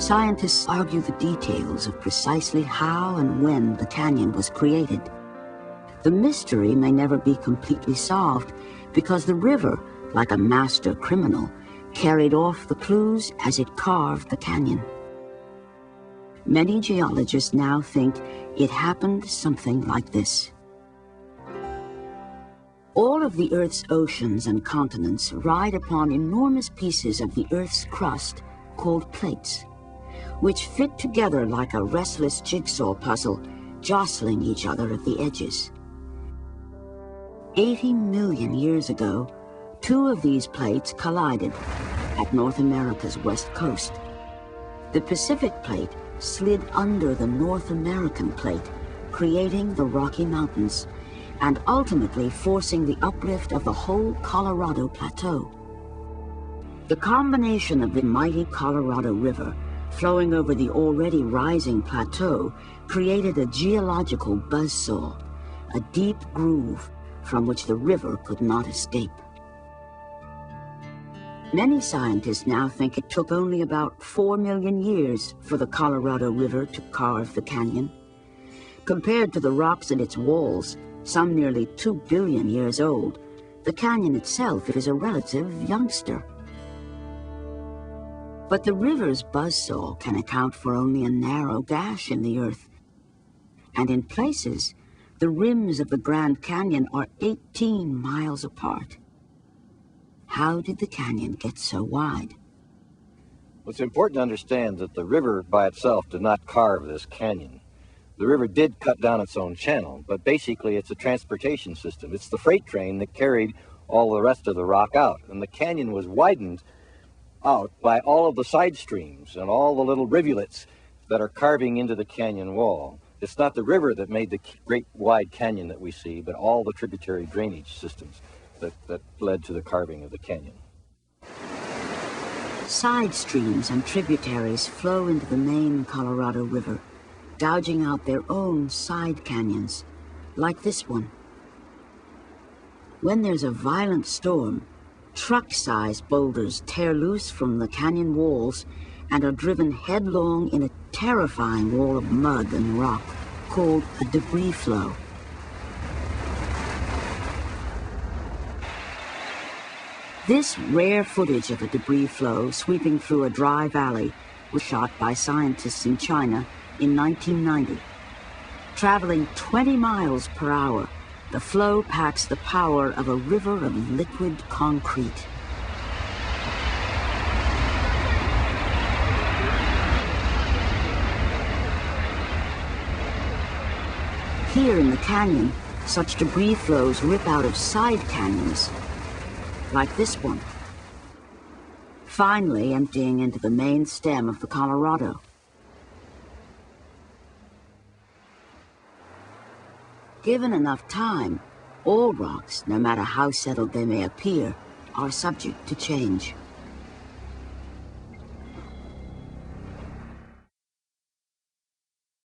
Scientists argue the details of precisely how and when the canyon was created. The mystery may never be completely solved because the river, like a master criminal, carried off the clues as it carved the canyon. Many geologists now think it happened something like this. All of the Earth's oceans and continents ride upon enormous pieces of the Earth's crust called plates, which fit together like a restless jigsaw puzzle, jostling each other at the edges. 80 million years ago, two of these plates collided at North America's west coast. The Pacific plate slid under the North American plate, creating the Rocky Mountains, and ultimately forcing the uplift of the whole Colorado Plateau. The combination of the mighty Colorado River flowing over the already rising plateau created a geological buzzsaw, a deep groove from which the river could not escape. Many scientists now think it took only about 4 million years for the Colorado River to carve the canyon. Compared to the rocks in its walls, some nearly 2 billion years old, the canyon itself is a relative youngster. But the river's buzzsaw can account for only a narrow gash in the earth. And in places, the rims of the Grand Canyon are 18 miles apart. How did the canyon get so wide? Well, it's important to understand that the river by itself did not carve this canyon. The river did cut down its own channel, but basically it's a transportation system. It's the freight train that carried all the rest of the rock out, and the canyon was widened out by all of the side streams and all the little rivulets that are carving into the canyon wall. It's not the river that made the great wide canyon that we see, but all the tributary drainage systems that led to the carving of the canyon. Side streams and tributaries flow into the main Colorado River, gouging out their own side canyons, like this one. When there's a violent storm, truck-sized boulders tear loose from the canyon walls and are driven headlong in a terrifying wall of mud and rock called a debris flow. This rare footage of a debris flow sweeping through a dry valley was shot by scientists in China in 1990. Traveling 20 miles per hour, the flow packs the power of a river of liquid concrete. Here in the canyon, such debris flows rip out of side canyons, like this one, finally emptying into the main stem of the Colorado. Given enough time, all rocks, no matter how settled they may appear, are subject to change.